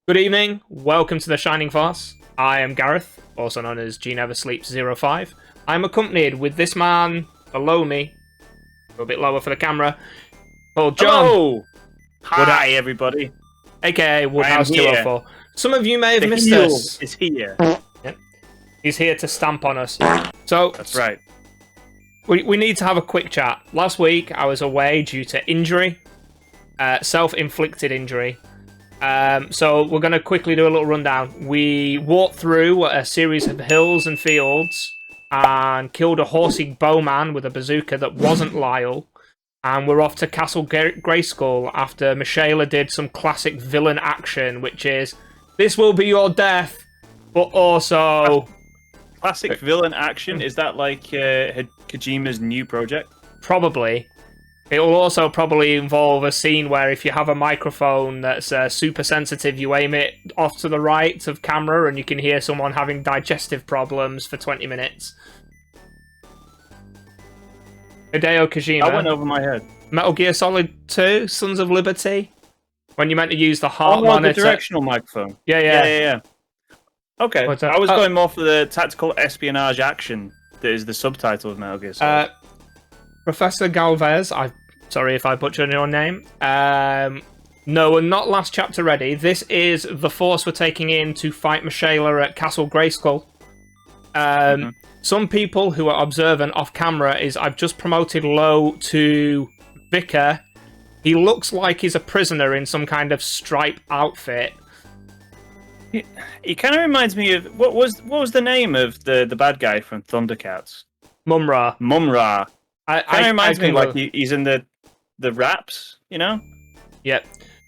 Good evening, welcome to the Shining Farce. I am Gareth, also known as GNeverSleeps05. I'm accompanied with this man below me, a little bit lower for the camera, called John. Hello! Hi, everybody. AKA Woodhouse 204. Some of you may have missed us. Is here. Yep. He's here to stamp on us. So That's right. We need to have a quick chat. Last week, I was away due to injury, self-inflicted injury. So we're going to quickly do a little rundown. We walked through a series of hills and fields and killed a horsey bowman with a bazooka that wasn't Lyle. And we're off to Castle Grayskull after Michaela did some classic villain action, which is, this will be your death, but also... Classic villain action? Is that like Kojima's new project? Probably. It will also probably involve a scene where if you have a microphone that's super sensitive, you aim it off to the right of camera and you can hear someone having digestive problems for 20 minutes. Hideo Kojima. That went over my head. Metal Gear Solid 2, Sons of Liberty. When you meant to use the heart the monitor. directional microphone. Yeah. Okay, What's that? I was going more for the tactical espionage action that is the subtitle of Metal Gear Solid. Professor Galvez, I'm sorry if I butchered your name. No, we're not last chapter ready. This is the force we're taking in to fight Michaela at Castle Grayskull. Some people who are observant off camera is I've just promoted Low to Vicar. He looks like he's a prisoner in some kind of stripe outfit. He kind of reminds me of what was the name of the bad guy from Thundercats? Mumra. Mumra. Kind of reminds me like he's in the raps, you know? Yep.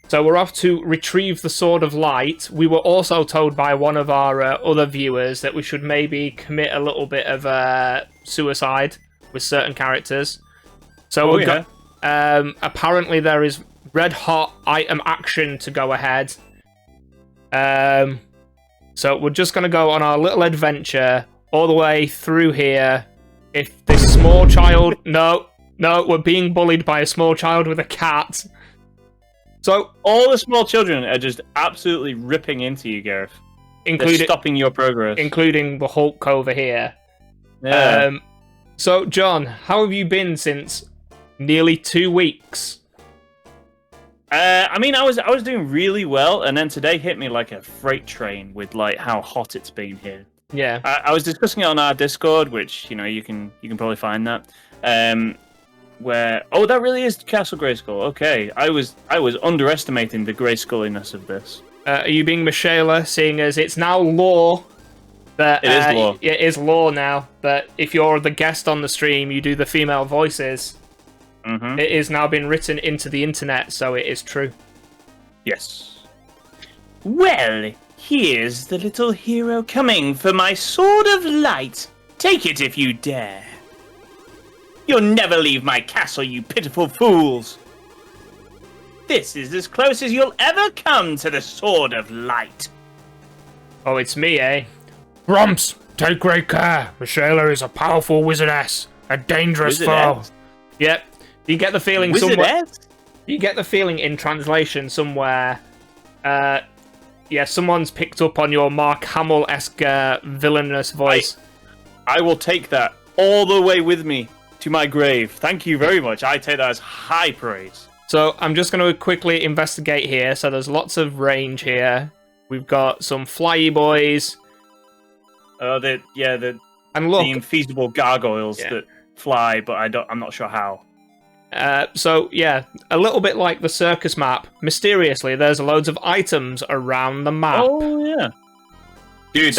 So we're off to retrieve the Sword of Light. We were also told by one of our other viewers that we should maybe commit a little bit of suicide with certain characters. So we've got. Apparently there is red hot item action to go ahead. So we're just going to go on our little adventure all the way through here. If this small child... No, we're being bullied by a small child with a cat. So all the small children are just absolutely ripping into you, Gareth. They're stopping your progress. Including the Hulk over here. Yeah. So, John, how have you been since nearly 2 weeks? I mean, I was doing really well, and then today hit me like a freight train with like how hot it's been here. Yeah. I was discussing it on our Discord, which you can probably find that. Where that really is Castle Grayskull. Okay, I was underestimating the Grayskulliness of this. Are you being Michaela, seeing as it's now law that it is law? It is law now that if you're the guest on the stream, you do the female voices. Mm-hmm. It is now been written into the internet, so it is true. Yes. Well, here's the little hero coming for my Sword of Light. Take it if you dare. You'll never leave my castle, you pitiful fools. This is as close as you'll ever come to the Sword of Light. Oh, it's me, eh? Grumps, take great care. Michaela is a powerful wizardess, a dangerous foe. Yep. You get the feeling somewhere. You get the feeling in translation somewhere. Yeah, someone's picked up on your Mark Hamill-esque villainous voice. I will take that all the way with me to my grave. Thank you very much. I take that as high praise. So I'm just going to quickly investigate here. So there's lots of range here. We've got some flyy boys. The and look, the infeasible gargoyles that fly, but I'm not sure how. So yeah, a little bit like the circus map. Mysteriously, there's loads of items around the map. Oh yeah, dude,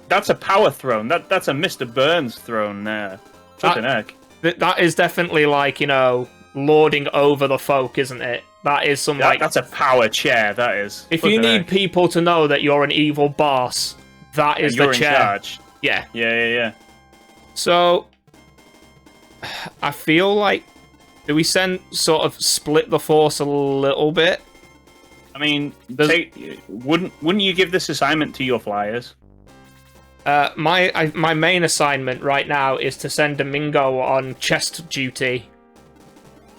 that's a power throne. That's a Mr. Burns throne there. Flipping heck. That is definitely like lording over the folk, isn't it? That is some that's a power chair. That is. If you need people to know that you're an evil boss, that is the chair. You're in charge. Yeah. Yeah. So I feel like. Do we sort of split the force a little bit? I mean, wouldn't you give this assignment to your flyers? My main assignment right now is to send Domingo on chest duty.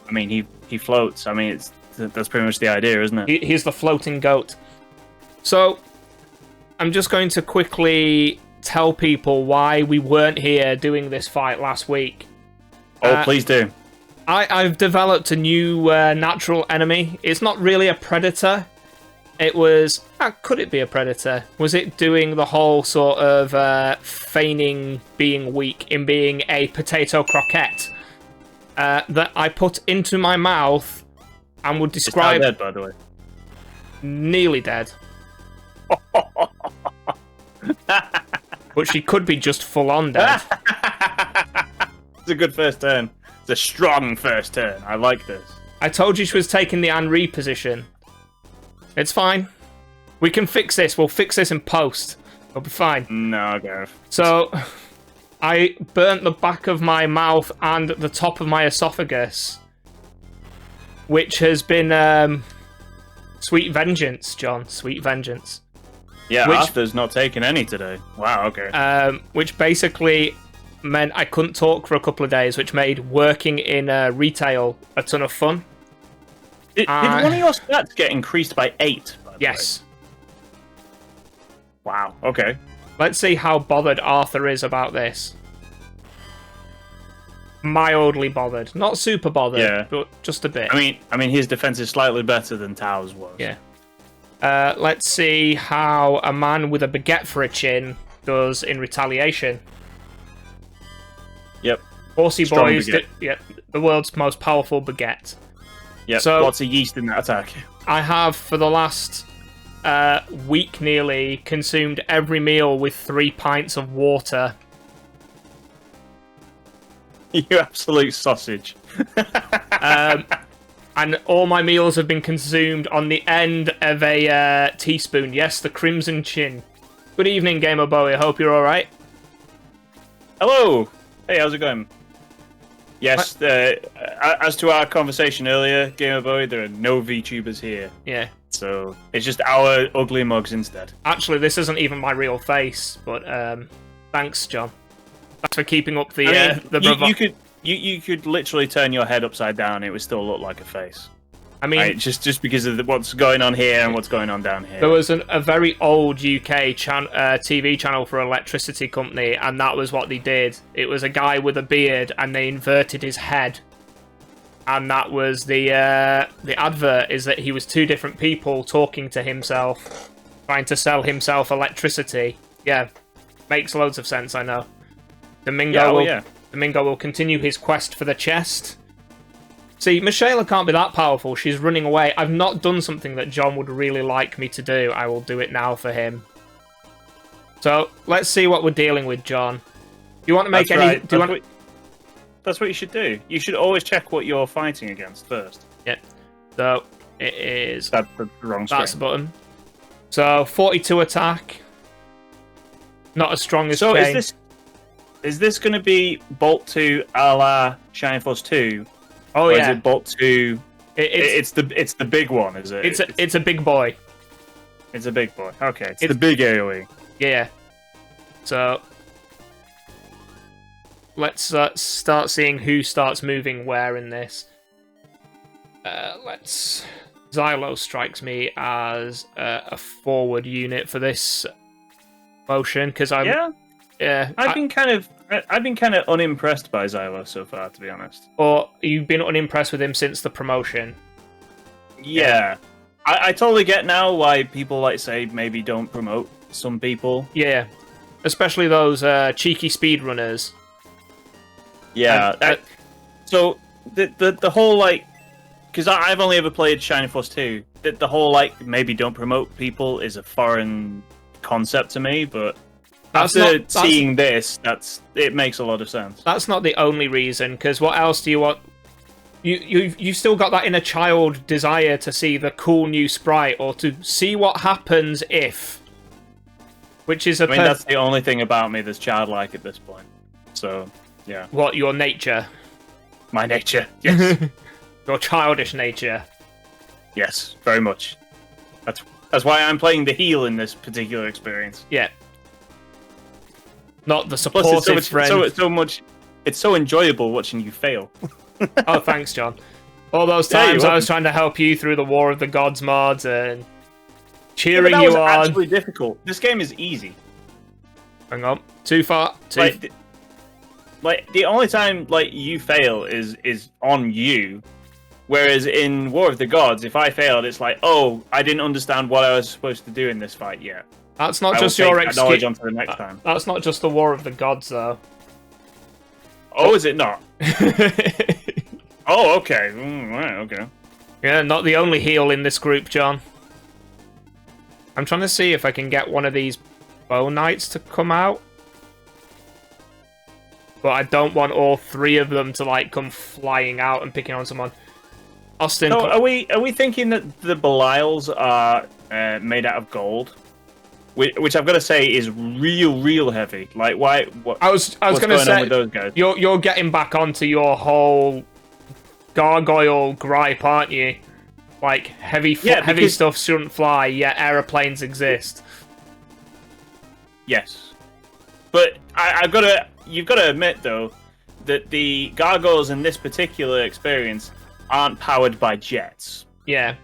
I mean, he floats. I mean, that's pretty much the idea, isn't it? He's the floating goat. So, I'm just going to quickly tell people why we weren't here doing this fight last week. Oh, please do. I've developed a new natural enemy. It's not really a predator. It was... could it be a predator? Was it doing the whole sort of feigning being weak in being a potato croquette that I put into my mouth and would describe... It's not dead, by the way. Nearly dead. But she could be just full-on dead. It's a good first turn. It's a strong first turn. I like this. I told you she was taking the Henri position. It's fine. We can fix this. We'll fix this in post. It'll be fine. No, go. So, I burnt the back of my mouth and the top of my esophagus, which has been sweet vengeance, John. Sweet vengeance. Yeah, Arthur's not taking any today. Wow, okay. Which basically meant I couldn't talk for a couple of days, which made working in retail a ton of fun. Did one of your stats get increased by 8? By the yes. Way? Wow, okay. Let's see how bothered Arthur is about this. Mildly bothered. Not super bothered, yeah, but just a bit. I mean, his defense is slightly better than Tao's was. Yeah. Let's see how a man with a baguette for a chin does in retaliation. Yep. Horsey Boys, the world's most powerful baguette. Yep, so, lots of yeast in that attack. I have, for the last week nearly, consumed every meal with 3 pints of water. You absolute sausage. And all my meals have been consumed on the end of a teaspoon. Yes, the Crimson Chin. Good evening, Gamer Bowie. Hope you're alright. Hello! Hey, how's it going? Yes, as to our conversation earlier, Gamer Bowie, there are no VTubers here. Yeah. So, it's just our ugly mugs instead. Actually, this isn't even my real face, but thanks, John. Thanks for keeping up the... You could literally turn your head upside down and it would still look like a face. I mean... Right, just because of what's going on here and what's going on down here. There was a very old UK TV channel for an electricity company, and that was what they did. It was a guy with a beard, and they inverted his head. And that was the advert, is that he was 2 different people talking to himself, trying to sell himself electricity. Yeah, makes loads of sense, I know. Domingo will continue his quest for the chest. See, Michaela can't be that powerful. She's running away. I've not done something that John would really like me to do. I will do it now for him. So, let's see what we're dealing with, John. Do you want to make any... That's what you should do. You should always check what you're fighting against first. Yeah. So, it is... That's the wrong screen. That's the button. So, 42 attack. Not as strong as So, Kane. Is this going to be Bolt 2 a la Shining Force 2? Oh, or yeah. Is it Bolt 2? It's the big one, is it? It's a big boy. It's a big boy. Okay, it's the big AoE. Yeah. So, let's start seeing who starts moving where in this. Xylo strikes me as a forward unit for this motion because I'm. Yeah, I've been kind of unimpressed by Xylo so far, to be honest. Or you've been unimpressed with him since the promotion? Yeah. I totally get now why people say maybe don't promote some people. Yeah, especially those cheeky speedrunners. Yeah. So the whole because I've only ever played Shining Force 2. The whole maybe don't promote people is a foreign concept to me, but. After seeing this, it makes a lot of sense. That's not the only reason, because what else do you want? You've still got that inner child desire to see the cool new sprite, or to see what happens if. Which is that's the only thing about me that's childlike at this point. So, yeah. What, your nature? My nature, yes. Your childish nature. Yes, very much. That's why I'm playing the heal in this particular experience. Yeah. Not the supportive friend. It's so enjoyable watching you fail. Oh, thanks, John. All those times I was trying to help you through the War of the Gods mods, and cheering that you was on. actually difficult. This game is easy. Hang on. Too far. Like the only time like you fail is on you. Whereas in War of the Gods, if I failed, it's like, oh, I didn't understand what I was supposed to do in this fight yet. That's not just your knowledge onto the next time. That's not just the War of the Gods, though. Oh, is it not? Oh, okay. Right, okay. Yeah, not the only heal in this group, John. I'm trying to see if I can get one of these bow knights to come out. But I don't want all three of them to like come flying out and picking on someone. Austin, so are we thinking that the Belials are made out of gold? Which I've got to say is real heavy. Like, why? I was going to say, with those guys? You're getting back onto your whole gargoyle gripe, aren't you? Like heavy stuff shouldn't fly, yet aeroplanes exist. Yes, but you've got to admit though that the gargoyles in this particular experience aren't powered by jets. Yeah,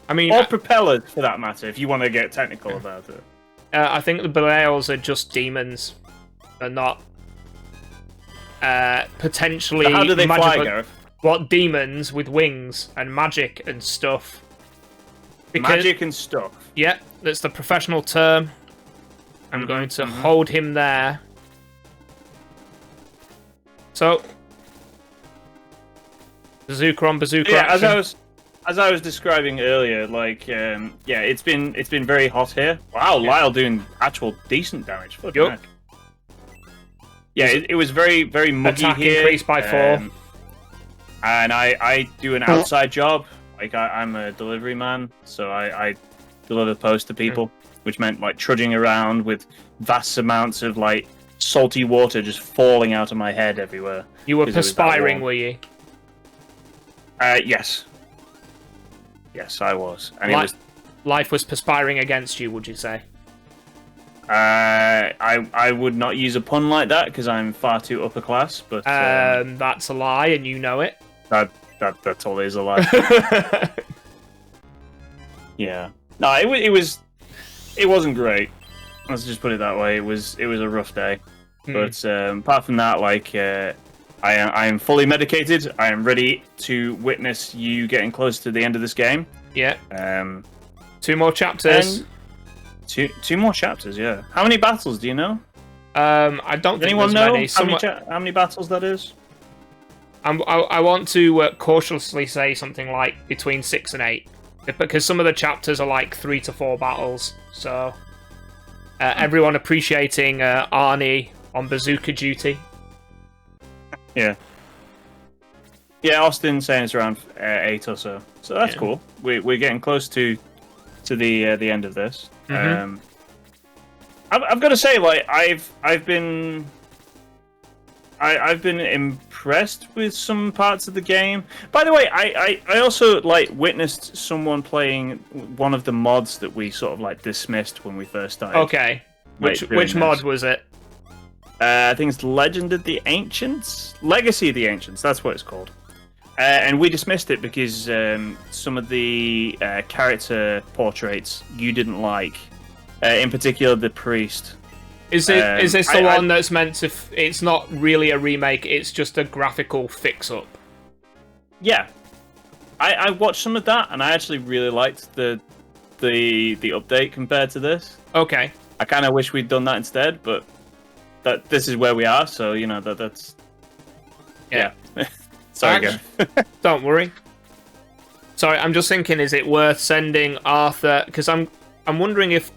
I mean, or propellers for that matter. If you want to get technical about it. I think the Belials are just demons. They're not potentially. So how do they magical... fly, Gareth? What, demons with wings and magic and stuff? Magic and stuff. Yeah, that's the professional term. I'm going to hold him there. So, bazooka on bazooka. Yeah, action. as I was describing earlier, like, yeah, it's been very hot here. Wow, yeah. Lyle doing actual decent damage. Yep. Yeah, it was very muggy Attack here. Increased by 4. And I do an outside job. Like I'm a delivery man, so I deliver post to people, which meant like trudging around with vast amounts of like salty water just falling out of my head everywhere. You were perspiring, were you? Yes. Yes, I was. And life was perspiring against you, would you say? I would not use a pun like that because I'm far too upper class. But that's a lie, and you know it. That's always a lie. Yeah. No, it wasn't great. Let's just put it that way. It was a rough day. But apart from that, like I am fully medicated. I am ready to witness you getting close to the end of this game. Yeah. 2 more chapters. Two more chapters. Yeah. How many battles do you know? I don't think anyone there's know many. how many battles that is? I want to cautiously say something like between 6 and 8, because some of the chapters are like 3 to 4 battles. So everyone appreciating Arnie on bazooka duty. Yeah. Yeah, Austin saying it's around 8 or so. So that's cool. We're getting close to the end of this. I've got to say, like I've been impressed with some parts of the game. By the way, I also like witnessed someone playing one of the mods that we sort of like dismissed when we first started. Okay. Which mod was it? I think it's Legend of the Ancients? Legacy of the Ancients, that's what it's called. And we dismissed it because some of the character portraits you didn't like. In particular, the priest. Is this the one that's meant to... It's not really a remake, it's just a graphical fix-up? Yeah. I watched some of that, and I actually really liked the update compared to this. Okay. I kind of wish we'd done that instead, but this is where we are, so, you know, that's... Yeah. Sorry, again. Don't worry. Sorry, I'm just thinking, is it worth sending Arthur... Because I'm wondering if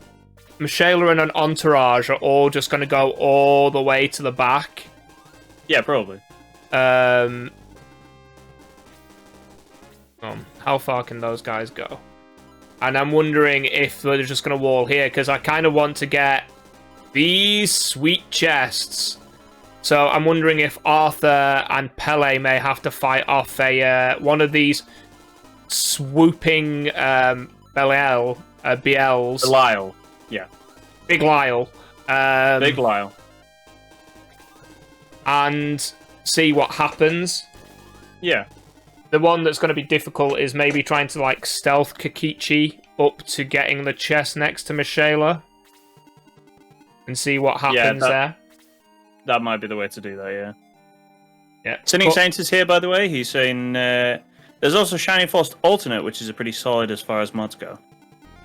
Michaela and an entourage are all just going to go all the way to the back. Yeah, probably. How far can those guys go? And I'm wondering if they're just going to wall here, because I kind of want to get these sweet chests. So I'm wondering if Arthur and Pele may have to fight off one of these swooping BLs. Belial. Yeah. Big Lyle. Big Lyle. And see what happens. Yeah. The one that's going to be difficult is maybe trying to like stealth Kokichi up to getting the chest next to Michaela and see what happens there. That might be the way to do that, yeah. Yeah. Sinning Saint is here, by the way. He's saying there's also Shining Force Alternate, which is a pretty solid as far as mods go.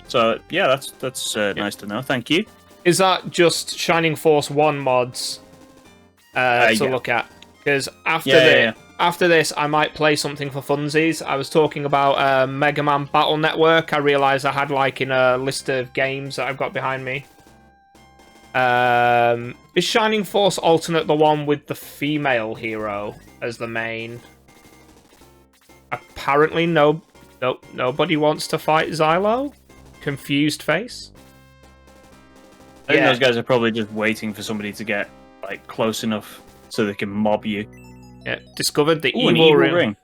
So, yeah, that's nice to know. Thank you. Is that just Shining Force 1 mods to look at? Because after this, I might play something for funsies. I was talking about Mega Man Battle Network. I realised I had like in a list of games that I've got behind me. Is Shining Force Alternate the one with the female hero as the main? Apparently, nobody wants to fight Xylo. Confused face. I think those guys are probably just waiting for somebody to get like close enough so they can mob you. Yeah, discovered the evil ring.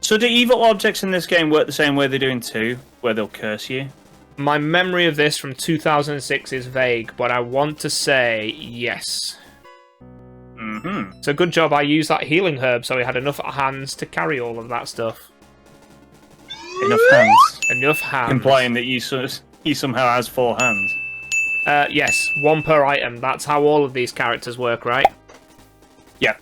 So do evil objects in this game work the same way they do in 2, where they'll curse you? My memory of this from 2006 is vague, but I want to say yes. Mm-hmm. It's a good job I used that healing herb, so he had enough hands to carry all of that stuff. Enough hands? Enough hands. Implying that he somehow has 4 hands. Yes, 1 per item. That's how all of these characters work, right? Yeah.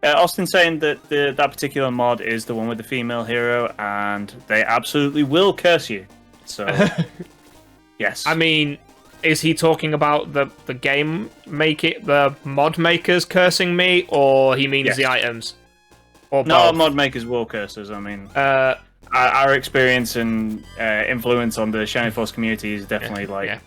Austin saying that that particular mod is the one with the female hero, and they absolutely will curse you. So, yes. I mean, is he talking about the game the mod makers cursing me, or he means the items? Or no, mod makers will curse us. I mean, our experience and influence on the Shining Force community is definitely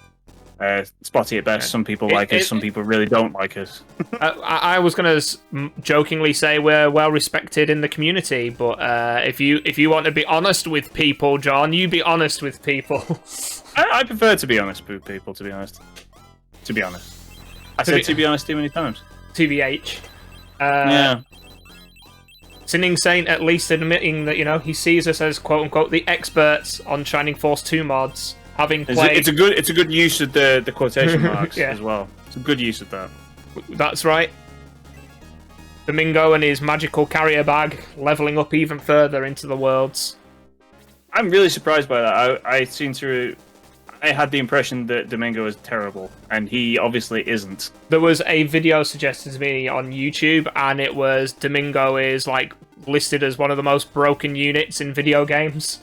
spotty at best. Some people like us, some people really don't like us. I was going to jokingly say we're well respected in the community, but if you want to be honest with people, John, you be honest with people. I prefer to be honest with people, to be honest. I said to be honest too many times. TBH. Yeah. Sinning Saint at least admitting that, he sees us as quote-unquote the experts on Shining Force 2 mods. Having played... It's a good use of the quotation marks as well. It's a good use of that. That's right. Domingo and his magical carrier bag leveling up even further into the worlds. I'm really surprised by that. I had the impression that Domingo is terrible, and he obviously isn't. There was a video suggested to me on YouTube, and it was Domingo is listed as one of the most broken units in video games.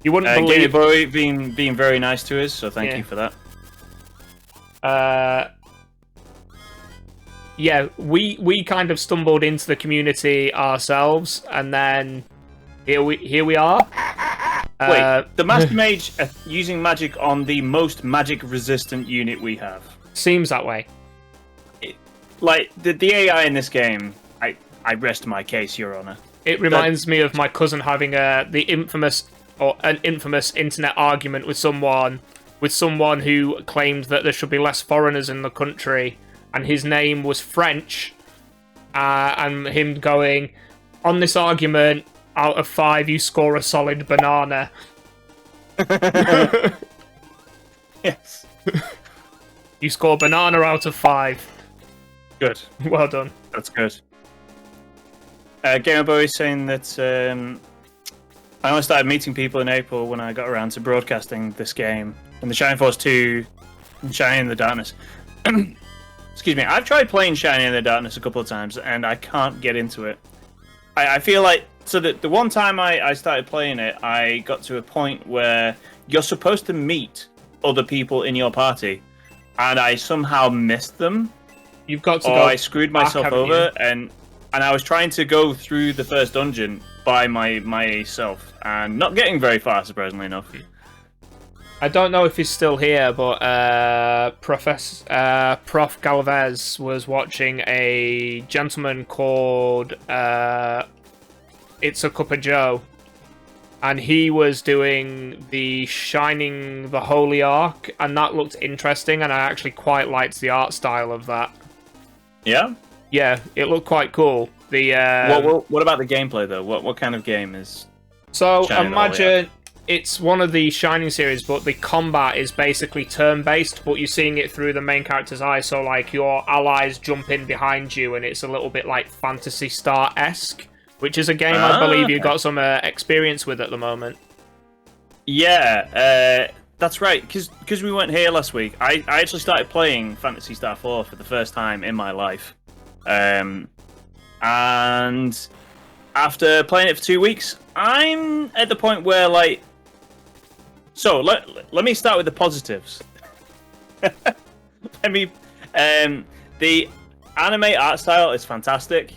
You wouldn't believe... Boy being very nice to us, so thank you for that. Yeah, we kind of stumbled into the community ourselves, and then here we are. Wait, the Master Mage using magic on the most magic-resistant unit we have. Seems that way. The AI in this game, I rest my case, Your Honor. It reminds me of my cousin having an infamous internet argument with someone who claimed that there should be less foreigners in the country, and his name was French, and him going, on this argument, out of 5 you score a solid banana. Yes. You score banana out of 5. Good. Well done. That's good. Gamer Boy is saying that I only started meeting people in April when I got around to broadcasting this game. And the Shining Force 2 and Shining in the Darkness. Excuse me, I've tried playing Shining in the Darkness a couple of times, and I can't get into it. I feel like... So the one time I started playing it, I got to a point where you're supposed to meet other people in your party, and I somehow missed them. You've got to go I screwed myself back, over, and I was trying to go through the first dungeon by myself, and not getting very far, surprisingly enough. I don't know if he's still here, but Prof. Galvez was watching a gentleman called It's a Cup of Joe, and he was doing the Shining the Holy Ark, and that looked interesting, and I actually quite liked the art style of that. Yeah? Yeah, it looked quite cool. What about the gameplay, though? What kind of game is... So, imagine it's one of the Shining series, but the combat is basically turn-based, but you're seeing it through the main character's eyes, so, your allies jump in behind you, and it's a little bit like Phantasy Star-esque, which is a game I believe you got some experience with at the moment. Yeah, that's right. Because we weren't here last week, I actually started playing Phantasy Star 4 for the first time in my life. And after playing it for 2 weeks, I'm at the point where, like... So, let me start with the positives. The anime art style is fantastic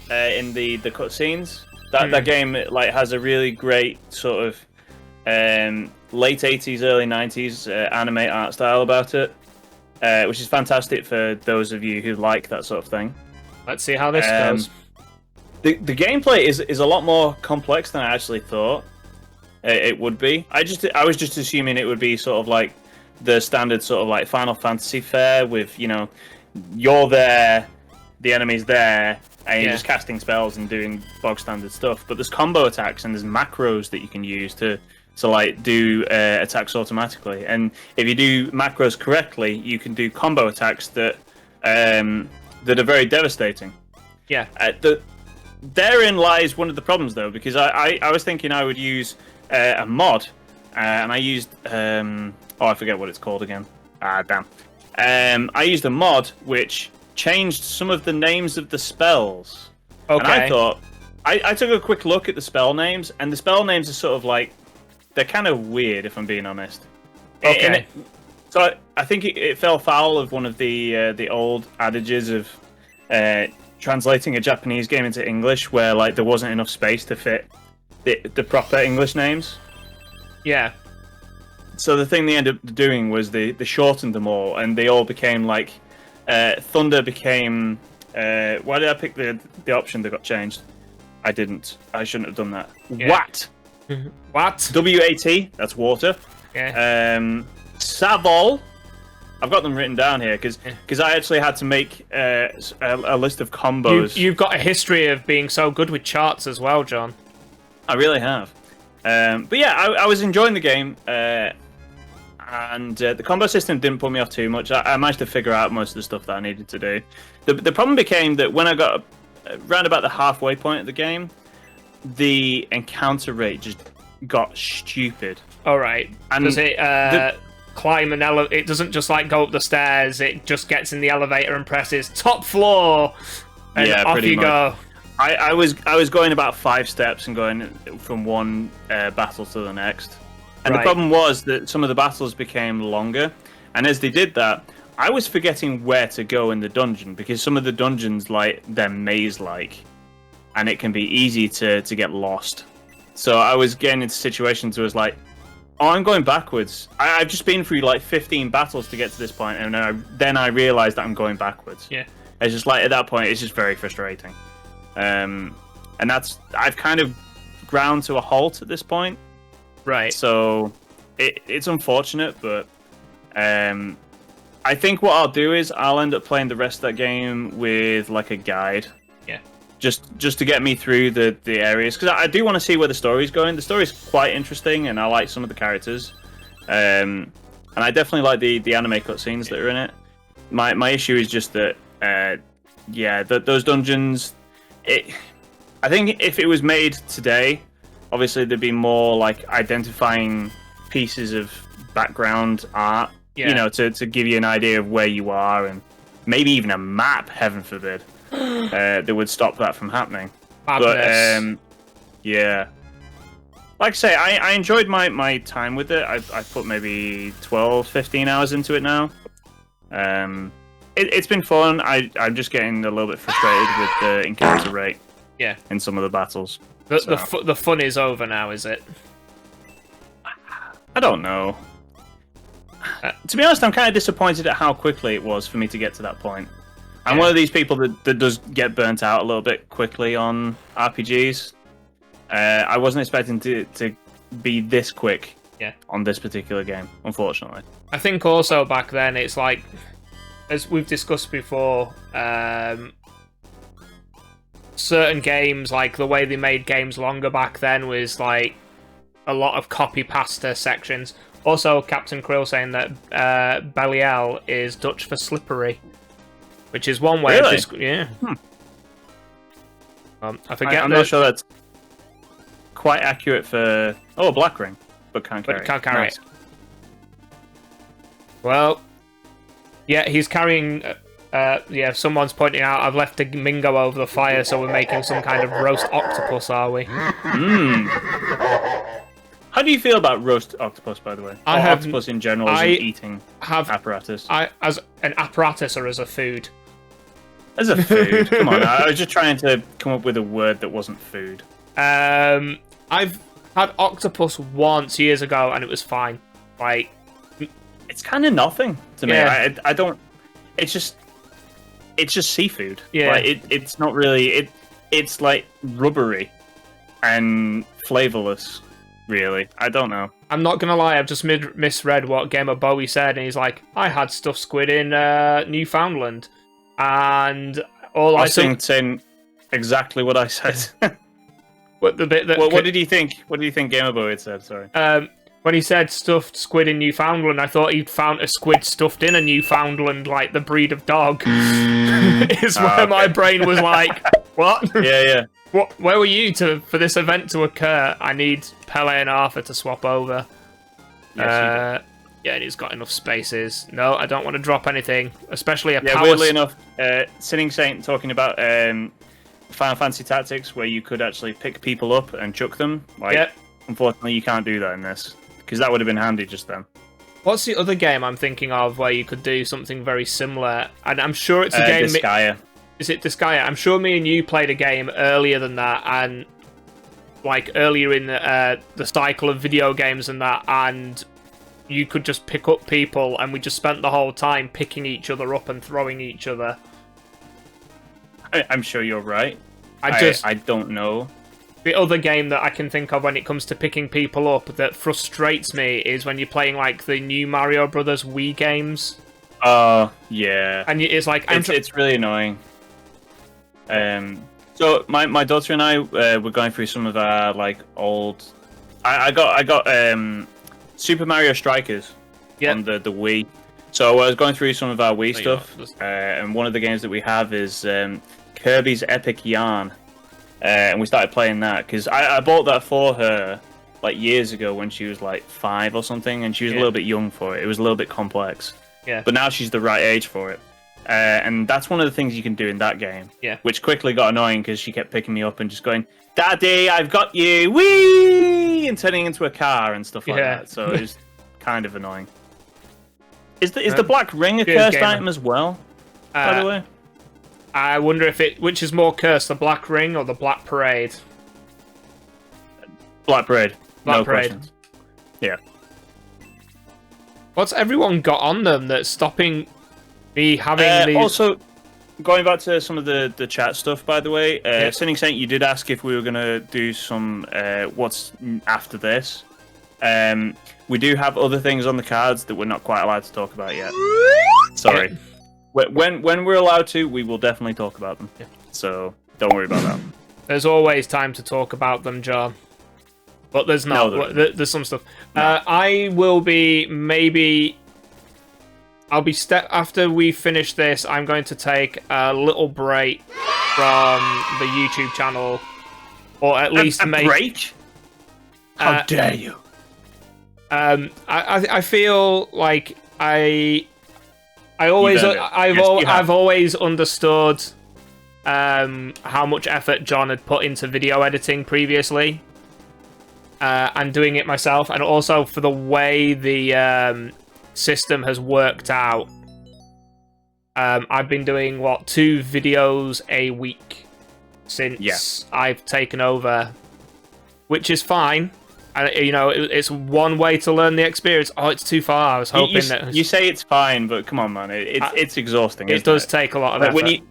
in the cutscenes. That game like has a really great sort of late 80s, early 90s anime art style about it, which is fantastic for those of you who like that sort of thing. Let's see how this goes. The gameplay is a lot more complex than I actually thought it would be. I was just assuming it would be sort of like the standard sort of like Final Fantasy fare with, you know, you're there, the enemy's there, and you're just casting spells and doing bog standard stuff. But there's combo attacks and there's macros that you can use to like do attacks automatically. And if you do macros correctly, you can do combo attacks that are very devastating. Yeah. Therein lies one of the problems, though, because I was thinking I would use a mod, and I used I forget what it's called again. Damn. I used a mod which changed some of the names of the spells. Okay. And I thought I took a quick look at the spell names, and the spell names are sort of like they're kind of weird, if I'm being honest. Okay. So I think it fell foul of one of the old adages of translating a Japanese game into English, where like there wasn't enough space to fit the proper English names. Yeah. So the thing they ended up doing was they shortened them all, and they all became like Thunder became. Why did I pick the option that got changed? I didn't. I shouldn't have done that. Yeah. Wat. What? WAT. That's water. Yeah. Savol. I've got them written down here because I actually had to make a list of combos. You've got a history of being so good with charts as well, John. I really have. But yeah, I was enjoying the game, and the combo system didn't put me off too much. I managed to figure out most of the stuff that I needed to do. The problem became that when I got around about the halfway point of the game, the encounter rate just got stupid. All right. And does it climb an elevator? It doesn't just like go up the stairs. It just gets in the elevator and presses top floor, and off you go. I was going about 5 steps and going from one battle to the next. And the problem was that some of the battles became longer. And as they did that, I was forgetting where to go in the dungeon, because some of the dungeons, like, they're maze-like. And it can be easy to get lost. So I was getting into situations where it was like, oh, I'm going backwards. I've just been through like 15 battles to get to this point, and then I realized that I'm going backwards. Yeah. It's just like, at that point, it's just very frustrating. And I've kind of ground to a halt at this point. Right. So it's unfortunate, but I think what I'll do is I'll end up playing the rest of that game with like a guide. Yeah. Just to get me through the areas, because I do want to see where the story's going. The story's quite interesting, and I like some of the characters. And I definitely like the anime cutscenes that are in it. My issue is just that, those dungeons. I think if it was made today, obviously there'd be more like identifying pieces of background art, to give you an idea of where you are, and maybe even a map, heaven forbid, that would stop that from happening. Madness. But like I say, I enjoyed my time with it. I've put maybe 12, 15 hours into it now. It's been fun. I'm just getting a little bit frustrated with the encounter rate. Yeah. In some of the battles. The fun is over now, is it? I don't know. To be honest, I'm kind of disappointed at how quickly it was for me to get to that point. I'm one of these people that does get burnt out a little bit quickly on RPGs. I wasn't expecting to be this quick on this particular game, unfortunately. I think also back then, it's like, as we've discussed before, certain games, like the way they made games longer back then was like a lot of copy pasta sections. Also, Captain Krill saying that Belial is Dutch for slippery, which is one way of I forget. I'm not sure that's quite accurate for... Oh, a black ring, but can't carry it. Well, yeah, he's carrying... yeah, someone's pointing out I've left a Mingo over the fire, so we're making some kind of roast octopus, are we? Mmm. How do you feel about roast octopus, by the way? Octopus in general as an eating apparatus. As an apparatus or as a food? As a food. Come on, I was just trying to come up with a word that wasn't food. I've had octopus once years ago, and it was fine. Like, it's kind of nothing to me. Yeah. I don't. It's just seafood. Yeah. Like, it's not really. It's like rubbery and flavorless. Really, I don't know. I'm not gonna lie, I've just misread what Gamer Bowie said, and he's like, I had stuffed squid in Newfoundland, and all I was saying exactly what I said. What the bit that? Well, what did you think? What do you think Gamer Bowie had said? Sorry. When he said stuffed squid in Newfoundland, I thought he'd found a squid stuffed in a Newfoundland, like the breed of dog. Is where my brain was like, what? Yeah. Where were you for this event to occur? I need Pele and Arthur to swap over. Yes, yeah, and he's got enough spaces. No, I don't want to drop anything, especially a power. Weirdly enough, Sinning Saint talking about Final Fantasy Tactics, where you could actually pick people up and chuck them. Like, unfortunately, you can't do that in this, because that would have been handy just then. What's the other game I'm thinking of where you could do something very similar? And I'm sure it's a game... Disgaea. Is it Disgaea? I'm sure me and you played a game earlier than that, and like earlier in the cycle of video games and that, and you could just pick up people, and we just spent the whole time picking each other up and throwing each other. I'm sure you're right. I don't know. The other game that I can think of when it comes to picking people up that frustrates me is when you're playing like the new Mario Brothers Wii games. Oh, yeah. And it's like... It's really annoying. So my daughter and I were going through some of our like old. I got Super Mario Strikers on the Wii. So I was going through some of our Wii stuff, and one of the games that we have is Kirby's Epic Yarn, and we started playing that because I bought that for her like years ago when she was like 5 or something, and she was a little bit young for it. It was a little bit complex. Yeah. But now she's the right age for it. And that's one of the things you can do in that game. Yeah. Which quickly got annoying because she kept picking me up and just going, "Daddy, I've got you, wee!" and turning into a car and stuff like that. So it was kind of annoying. Is the black ring a cursed item as well? By the way, I wonder which is more cursed, the black ring or the black parade? Black parade. Black parade. Questions. Yeah. What's everyone got on them that's stopping me having these... Also, going back to some of the chat stuff, by the way, Sinning Saint, you did ask if we were going to do some what's after this. We do have other things on the cards that we're not quite allowed to talk about yet. Sorry. When we're allowed to, we will definitely talk about them. Yeah. So, don't worry about that. There's always time to talk about them, John. But there's not. No, there's some stuff. No. I will be maybe... I'll be after we finish this, I'm going to take a little break from the YouTube channel, or at least a break. How dare you? I feel like I've always understood how much effort John had put into video editing previously, and doing it myself, and also for the way the system has worked out. I've been doing 2 videos a week since I've taken over, which is fine. And it's one way to learn the experience. Oh, it's too far. I was hoping that you say it's fine, but come on, man, it's exhausting. It does take a lot of effort.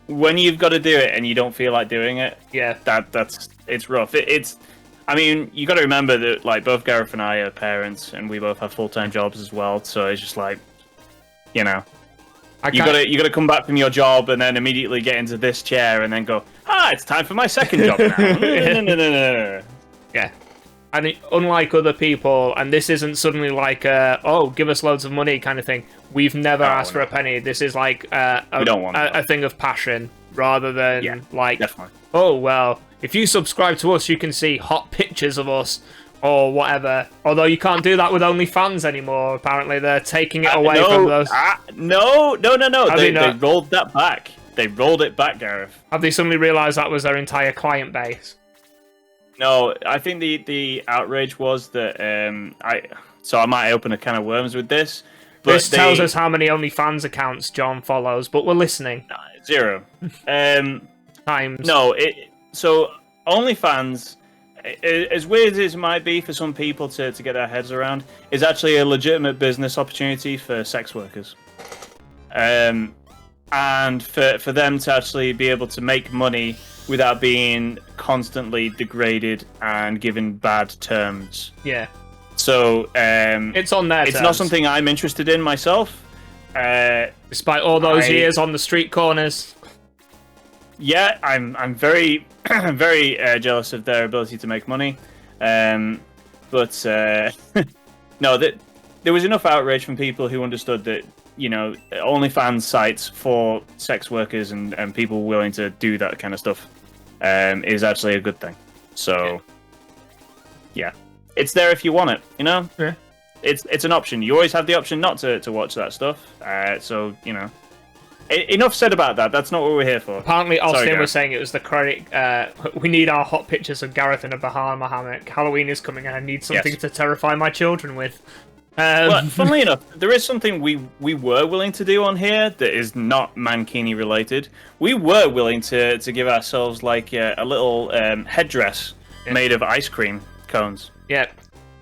When you've got to do it and you don't feel like doing it, it's rough. I mean, you got to remember that like both Gareth and I are parents, and we both have full-time jobs as well. So it's just like, you gotta come back from your job and then immediately get into this chair and then go, it's time for my second job now. No. Yeah. And unlike other people, and this isn't suddenly like give us loads of money kind of thing. We've never asked for a penny. This is like we don't want a thing of passion. rather than like, definitely. oh well, if you subscribe to us, you can see hot pictures of us or whatever. Although you can't do that with OnlyFans anymore. Apparently, they're taking it away from those. No. They not? rolled that back. They rolled it back, Gareth. Have they suddenly realised that was their entire client base? No, I think the outrage was that I might open a can of worms with this. But this tells us how many OnlyFans accounts John follows, but we're listening. 0. Times. No, so OnlyFans, as weird as it might be for some people to get their heads around, is actually a legitimate business opportunity for sex workers. And for them to actually be able to make money without being constantly degraded and given bad terms. Yeah. So it's on their It's terms. not something I'm interested in myself. Despite all those years on the street corners. Yeah, I'm very very jealous of their ability to make money. But no, there was enough outrage from people who understood that, you know, OnlyFans sites for sex workers and people willing to do that kind of stuff is actually a good thing. So, yeah. It's there if you want it, you know? Yeah. It's an option. You always have the option not to watch that stuff. So, you know. Enough said about that. That's not what we're here for. Apparently, Austin was saying it was the credit. We need our hot pictures of Gareth in a Bahama hammock. Halloween is coming and I need something to terrify my children with. Well, funnily enough, there is something we were willing to do on here that is not Mankini related. We were willing to give ourselves like a little headdress made of ice cream cones. Yeah,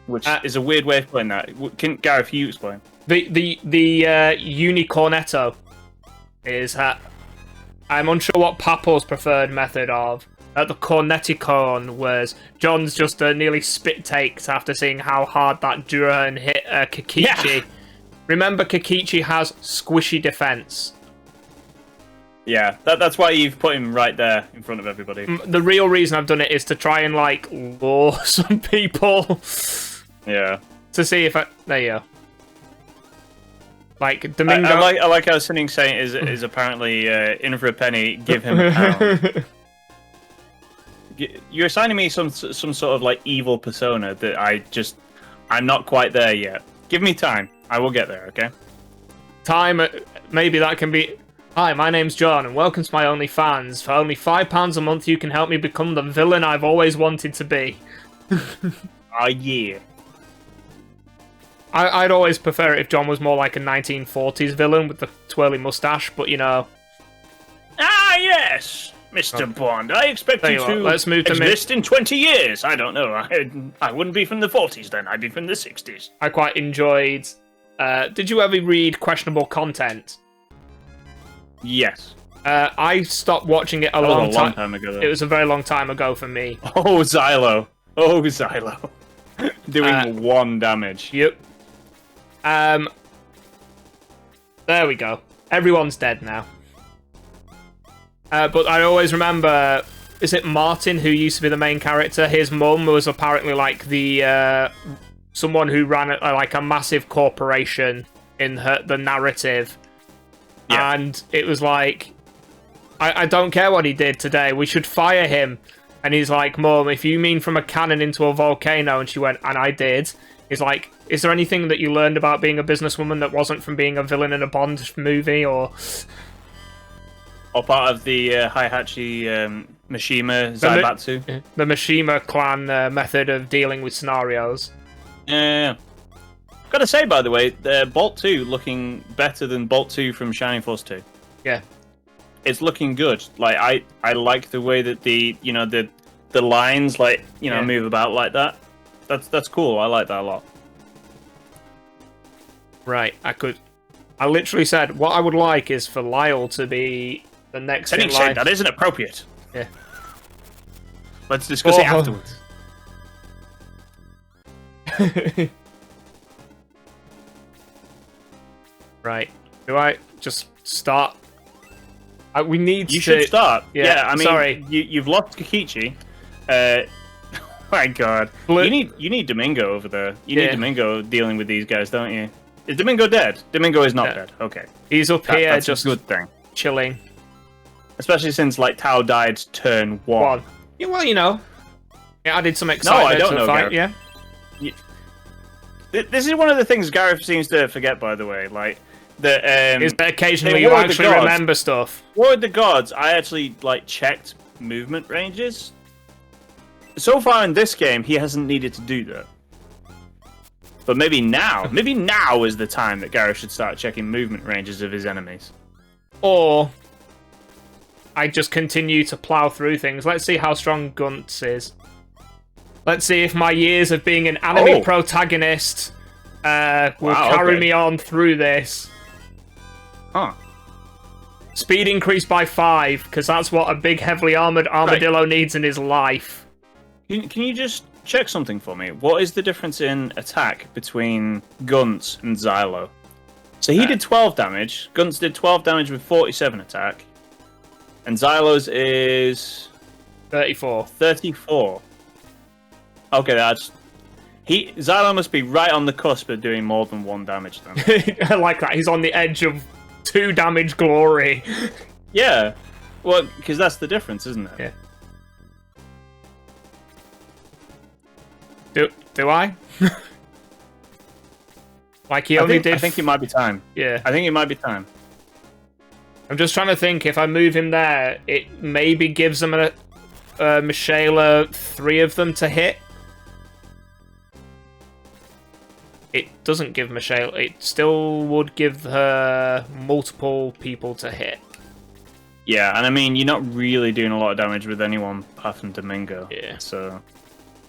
which is a weird way of putting that. Can Gareth, you explain? The unicornetto is I'm unsure what Papo's preferred method of. The corneticon was John's just nearly spit takes after seeing how hard that Duran hit Kikichi. Yeah. Remember, Kikichi has squishy defense. Yeah, that's why you've put him right there in front of everybody. The real reason I've done it is to try and, like, lure some people. Yeah. To see if there you go. Like, Domingo... I like how Sinning Saint is apparently in for a penny, give him a pound. You're assigning me some sort of like evil persona that I'm not quite there yet. Give me time. I will get there, okay? Time, maybe that can be... Hi, my name's John, and welcome to my OnlyFans. For only £5 a month, you can help me become the villain I've always wanted to be. Yeah. I'd always prefer it if John was more like a 1940s villain with the twirly mustache, but you know... Ah, yes! Mr. Bond, I expect you to let's move to exist in 20 years. I don't know. I wouldn't be from the 40s then. I'd be from the 60s. I quite enjoyed... did you ever read Questionable Content? Yes. I stopped watching it a long time ago. Though. It was a very long time ago for me. Oh, Xylo. Doing 1 damage. Yep. There we go. Everyone's dead now. But I always remember, is it Martin who used to be the main character? His mum was apparently like the someone who ran like a massive corporation in the narrative, and it was like, I don't care what he did today. We should fire him. And he's like, Mum, if you mean from a cannon into a volcano, and she went, and I did. He's like, is there anything that you learned about being a businesswoman that wasn't from being a villain in a Bond movie, or part of the Heihachi Mishima Zaibatsu? The Mishima clan method of dealing with scenarios. Yeah. Gotta say, by the way, Bolt 2 looking better than Bolt 2 from Shining Force 2. Yeah. It's looking good. Like I like the way that the lines move about like that. That's cool. I like that a lot. Right. I literally said what I would like is for Lyle to be the next in line. That isn't appropriate. Yeah. Let's discuss it afterwards. Right. Do I just start? We need You should start. Yeah, I mean, sorry. You've lost Kikichi. My God. You need Domingo over there. You need Domingo dealing with these guys, don't you? Is Domingo dead? Domingo is not dead. Okay. He's up here that's just a good thing. Chilling. Especially since like Tao died turn 1. Yeah, well, you know, it added some excitement to the fight. Gareth. Yeah. This is one of the things Gareth seems to forget, by the way. Like that is that occasionally you actually remember stuff. War of the Gods, I actually like checked movement ranges. So far in this game, he hasn't needed to do that. But maybe now is the time that Gareth should start checking movement ranges of his enemies. Or I just continue to plow through things. Let's see how strong Gunts is. Let's see if my years of being an anime protagonist will carry me on through this. Huh. Speed increased by 5, because that's what a big, heavily armored armadillo needs in his life. Can you just check something for me? What is the difference in attack between Gunts and Xylo? So he did 12 damage. Gunts did 12 damage with 47 attack. And Xylo's is 34. 34. Okay, that's... Xylo must be right on the cusp of doing more than 1 damage then. I like that. He's on the edge of 2 damage glory. Yeah. Well, because that's the difference, isn't it? Yeah. Do I? Like he only did... I think it might be time. Yeah. I think it might be time. I'm just trying to think, if I move him there, it maybe gives him a Michaela 3 of them to hit. It doesn't give Michaela... It still would give her multiple people to hit. Yeah, and I mean, you're not really doing a lot of damage with anyone apart from Domingo. Yeah. So...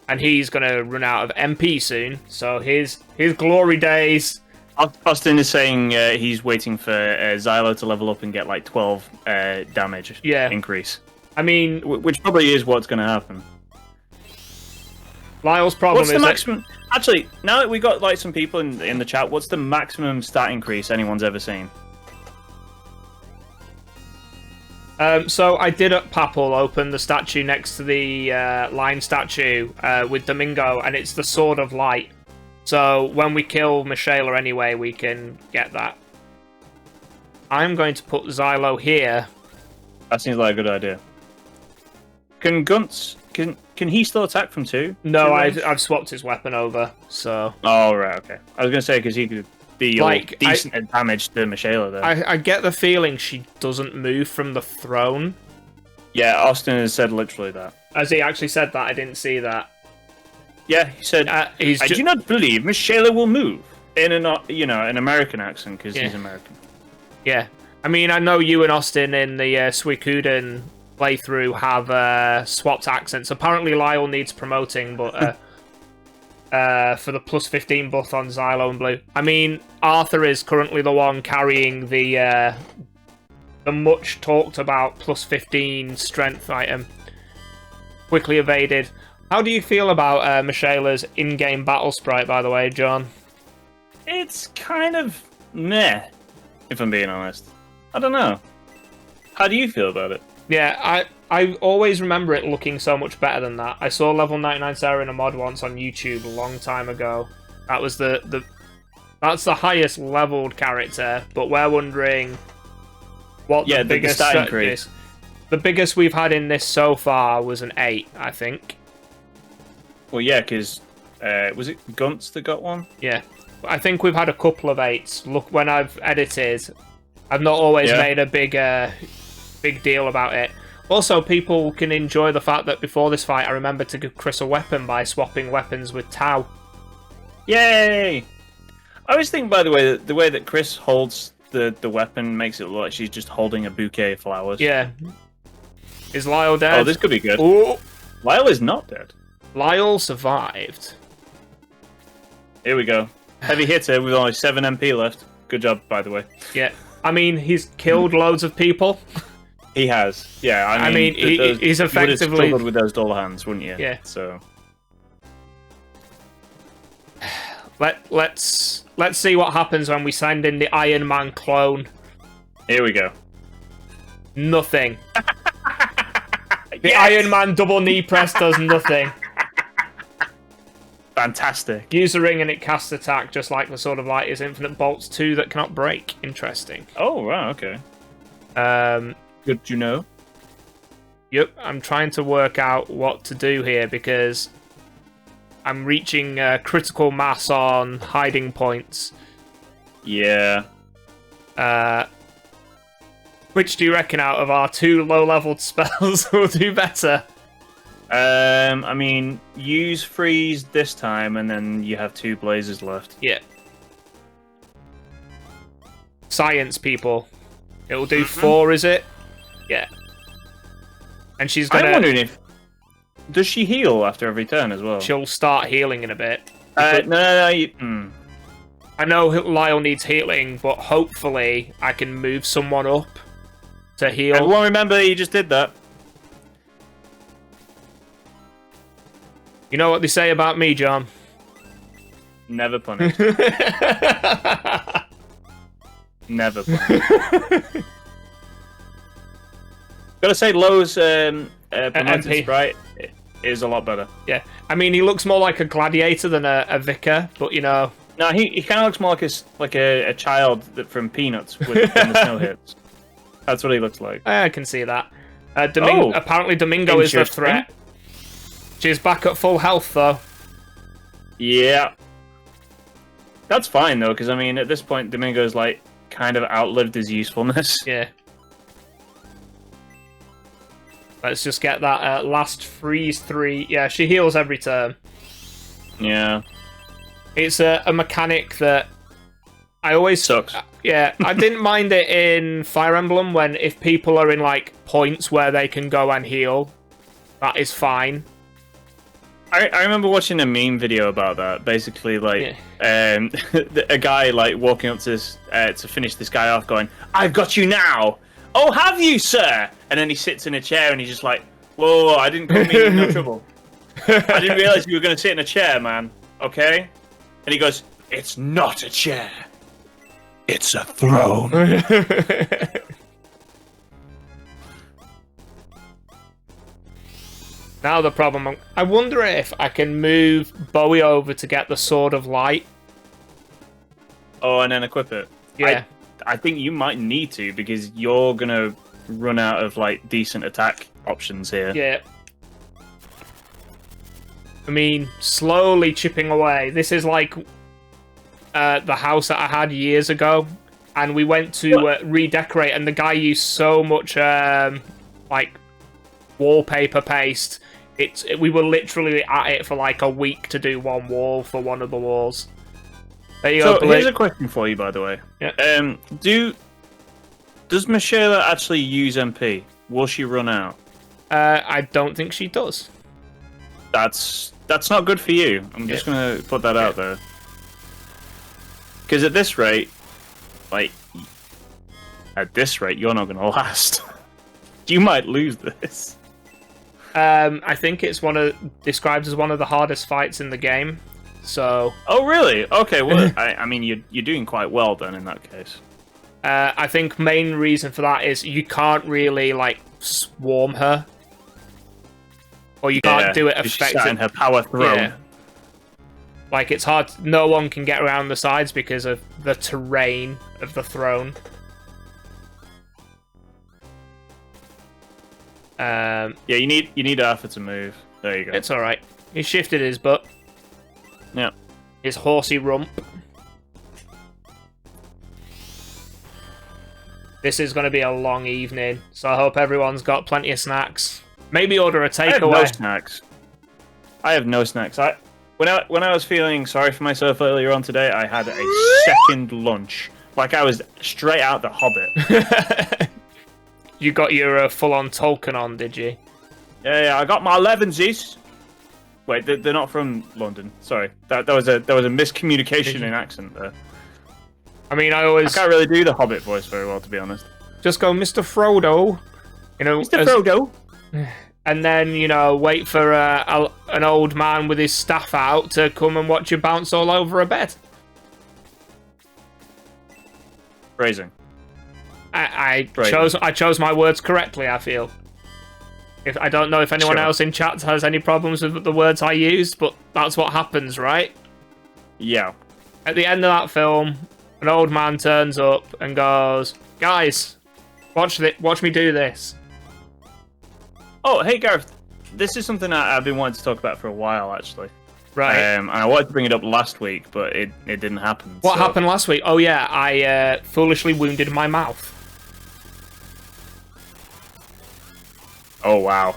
And he's going to run out of MP soon, so his glory days... Austin is saying he's waiting for Xylo to level up and get like 12 damage increase. I mean... Which probably is what's going to happen. Lyle's problem is the maximum... Actually, now that we got like some people in the chat, what's the maximum stat increase anyone's ever seen? So I did at Papal open the statue next to the line statue with Domingo, and it's the Sword of Light. So when we kill Michaela anyway, we can get that. I'm going to put Xylo here. That seems like a good idea. Can Gunts... Can he still attack from 2? No, I've swapped his weapon over, so... Oh, right, okay. I was going to say, because he could be like decent at damage to Michaela there. I get the feeling she doesn't move from the throne. Yeah, Austin has said literally that. Has he actually said that? I didn't see that. Yeah, he said, I do not believe Michaela will move. In an American accent, because he's American. Yeah. I mean, I know you and Austin in the Suikoden playthrough have swapped accents. Apparently Lyle needs promoting, but for the plus 15 buff on Xylo and Blue. I mean, Arthur is currently the one carrying the much talked about plus 15 strength item. Quickly evaded. How do you feel about Michaela's in-game battle sprite, by the way, John? It's kind of meh, if I'm being honest. I don't know. How do you feel about it? Yeah, I always remember it looking so much better than that. I saw level 99 Sarah in a mod once on YouTube a long time ago. That was that's the highest leveled character, but we're wondering what the biggest stat increase. The biggest we've had in this so far was an 8, I think. Well, yeah, because was it Gunts that got one? Yeah, I think we've had a couple of 8s. Look, when I've edited, I've not always made a big deal about it. Also, people can enjoy the fact that before this fight, I remembered to give Chris a weapon by swapping weapons with Tao. Yay! I always think, by the way, that the way that Chris holds the weapon makes it look like she's just holding a bouquet of flowers. Yeah. Is Lyle dead? Oh, this could be good. Ooh. Lyle is not dead. Lyle survived. Here we go. Heavy hitter with only 7 MP left. Good job, by the way. Yeah. I mean, he's killed loads of people. He has. Yeah, I mean he's effectively... You would have struggled with those dull hands, wouldn't you? Yeah. So... Let's see what happens when we send in the Iron Man clone. Here we go. Nothing. The Iron Man double knee press does nothing. Fantastic. Use the ring and it casts attack, just like the Sword of Light is infinite bolts 2 that cannot break. Interesting. Oh, wow, okay. Good to know. Yep, I'm trying to work out what to do here because I'm reaching critical mass on hiding points. Yeah. Which do you reckon out of our 2 low-leveled spells will do better? I mean, use freeze this time, and then you have 2 blazes left. Yeah. Science, people. It will do 4, is it? Yeah. And she's gonna... I'm wondering if... Does she heal after every turn as well? She'll start healing in a bit. No. I know Lyle needs healing, but hopefully I can move someone up to heal. Everyone remember you just did that. You know what they say about me, John? Never punished. Never punished. Gotta say, Lowe's Promoted Sprite is a lot better. Yeah, I mean, he looks more like a gladiator than a vicar, but you know... No, he kind of looks more like a child from Peanuts when the snow hits. That's what he looks like. I can see that. Apparently Domingo is the threat. She's back at full health, though. Yeah. That's fine, though, because, I mean, at this point, Domingo's, like, kind of outlived his usefulness. Yeah. Let's just get that last freeze 3. Yeah, she heals every turn. Yeah. It's a mechanic that I always... Sucks. Yeah, I didn't mind it in Fire Emblem when if people are in, like, points where they can go and heal, that is fine. I remember watching a meme video about that. Basically, like, a guy, like, walking up to finish this guy off going, "I've got you now! Oh, have you, sir?" And then he sits in a chair and he's just like, whoa, I didn't come in no trouble. I didn't realize you were going to sit in a chair, man. Okay? And he goes, "It's not a chair. It's a throne." Now the problem... I wonder if I can move Bowie over to get the Sword of Light. Oh, and then equip it. Yeah. I think you might need to, because you're going to run out of, like, decent attack options here. Yeah. I mean, slowly chipping away. This is like the house that I had years ago, and we went to redecorate, and the guy used so much like wallpaper paste. We were literally at it for like a week to do one wall for one of the walls. There you go. Here's a question for you, by the way. Yeah. Does Michelle actually use MP? Will she run out? I don't think she does. That's not good for you. I'm just gonna put that out there. Because at this rate, you're not gonna last. You might lose this. I think it's described as one of the hardest fights in the game. So. Oh really? Okay. Well, I mean, you're doing quite well then in that case. I think main reason for that is you can't really like swarm her, or you can't do it effectively. In her power throne. Yeah. Like it's hard. No one can get around the sides because of the terrain of the throne. Yeah, you need Arthur to move. There you go. It's all right. He shifted his butt. Yeah. His horsey rump. This is going to be a long evening, so I hope everyone's got plenty of snacks. Maybe order a takeaway. I have no snacks. I have no snacks. When I was feeling sorry for myself earlier on today, I had a second lunch. Like I was straight out the Hobbit. You got your full-on Tolkien on, did you? Yeah, I got my Levensies. Wait, they're not from London. Sorry, that was a miscommunication in accent there. I mean, I can't really do the Hobbit voice very well, to be honest. Just go, Mr. Frodo. You know, Mr. Frodo. And then, you know, wait for an old man with his staff out to come and watch you bounce all over a bed. Phrasing. I chose my words correctly, I feel. I don't know if anyone else in chat has any problems with the words I used, but that's what happens, right? Yeah. At the end of that film, an old man turns up and goes, "Guys, watch me do this." Oh, hey Gareth, this is something I've been wanting to talk about for a while, actually. Right. And I wanted to bring it up last week, but it didn't happen. What happened last week? Oh yeah, I foolishly wounded my mouth. Oh wow.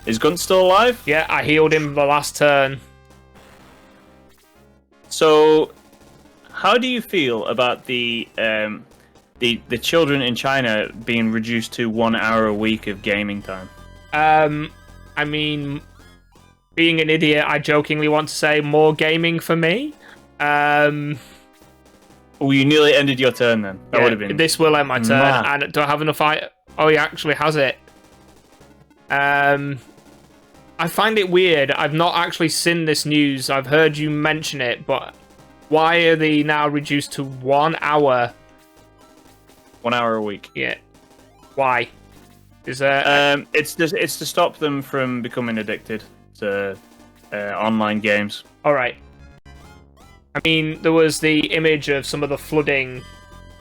Is Gunt still alive? Yeah, I healed him the last turn. So, how do you feel about the children in China being reduced to 1 hour a week of gaming time? I mean, being an idiot, I jokingly want to say more gaming for me. Oh, you nearly ended your turn then. That would have been. This will end my turn, mad. and do I have enough? Oh, he actually has it. I find it weird. I've not actually seen this news. I've heard you mention it, but why are they now reduced to 1 hour? 1 hour a week. Yeah. Why? Is there? It's to stop them from becoming addicted to online games. All right. I mean, there was the image of some of the flooding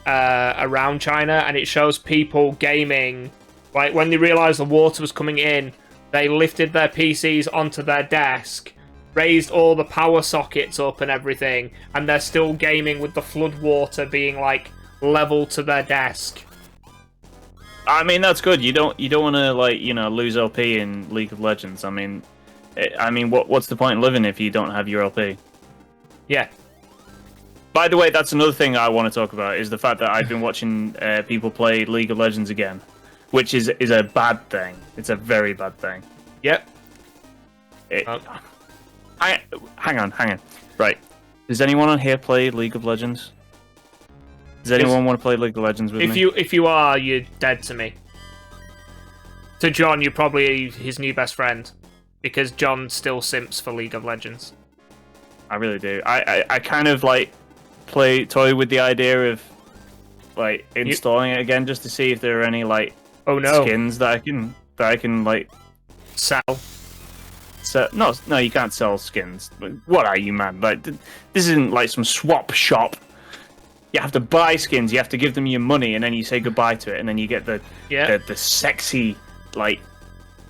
around China, and it shows people gaming. Like, when they realised the water was coming in, they lifted their PCs onto their desk, raised all the power sockets up and everything, and they're still gaming with the flood water being, like, level to their desk. I mean, that's good. You don't want to, like, lose LP in League of Legends. I mean, what's the point in living if you don't have your LP? Yeah. By the way, that's another thing I want to talk about, is the fact that I've been watching people play League of Legends again, which is a bad thing. It's a very bad thing. Yep. Hang on. Right. Does anyone on here play League of Legends? Does anyone want to play League of Legends with me? If you are, you're dead to me. To John, you're probably his new best friend, because John still simps for League of Legends. I really do. I kind of like toy with the idea of like installing it again just to see if there are any like skins that I can like sell. So no, you can't sell skins. What are you, man? Like, this isn't like some swap shop. You have to buy skins. You have to give them your money, and then you say goodbye to it, and then you get the sexy like.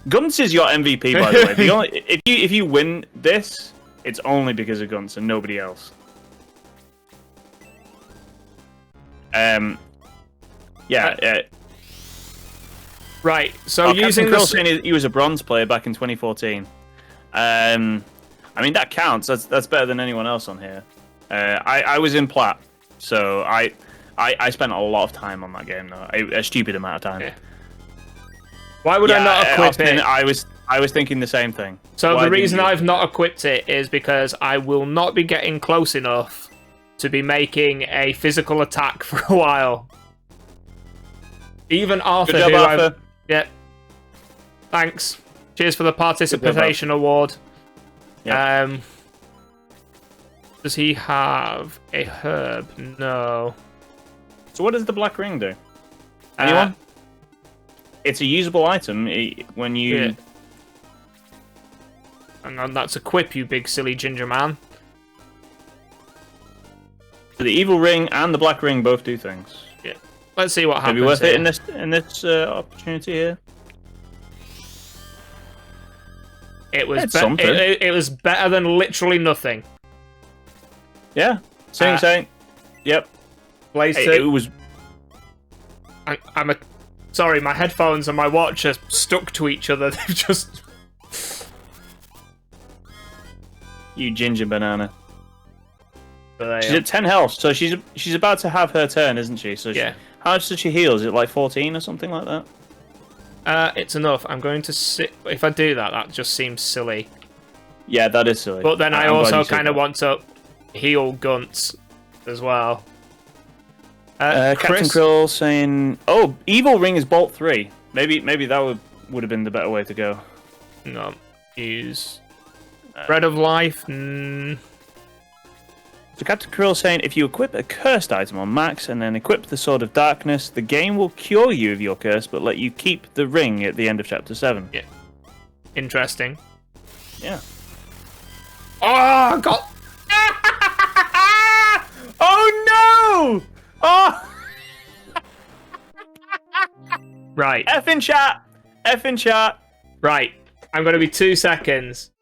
Guns is your MVP, by the way. If you win this, it's only because of Guns and nobody else. Right. So using Krill, he was a bronze player back in 2014. I mean, that counts. That's better than anyone else on here. I was in plat, so I spent a lot of time on that game though, a stupid amount of time. Yeah. Why would I not equip it? I was thinking the same thing. So the reason I've not equipped it is because I will not be getting close enough to be making a physical attack for a while. Even Arthur, Good job, Arthur. Yeah. Thanks. Cheers for the participation award. Yep. Does he have a herb? No. So what does the black ring do? Anyone? It's a usable item when you... Yeah. Hang on, that's equip, you big silly ginger man. So the evil ring and the black ring both do things. Yeah. Let's see what happens. Maybe worth it in this opportunity here. It was better than literally nothing. Yeah. Saying. Yep. Blaze it was. Sorry, my headphones and my watch are stuck to each other. They've just. You ginger banana. So she's at 10 health, so she's about to have her turn, isn't she? So yeah. How much does she heal? Is it like 14 or something like that? It's enough. I'm going to sit. If I do that, that just seems silly. Yeah, that is silly. But then I also kind of want to heal Gunts as well. Captain Krill saying, "Oh, evil ring is bolt 3. Maybe that would have been the better way to go." No, use Bread of Life. So Captain Krill saying, if you equip a cursed item on max and then equip the Sword of Darkness, the game will cure you of your curse, but let you keep the ring at the end of Chapter 7. Yeah. Interesting. Yeah. Oh, God! Oh, no! Oh! Right. F in chat! Right. I'm going to be 2 seconds.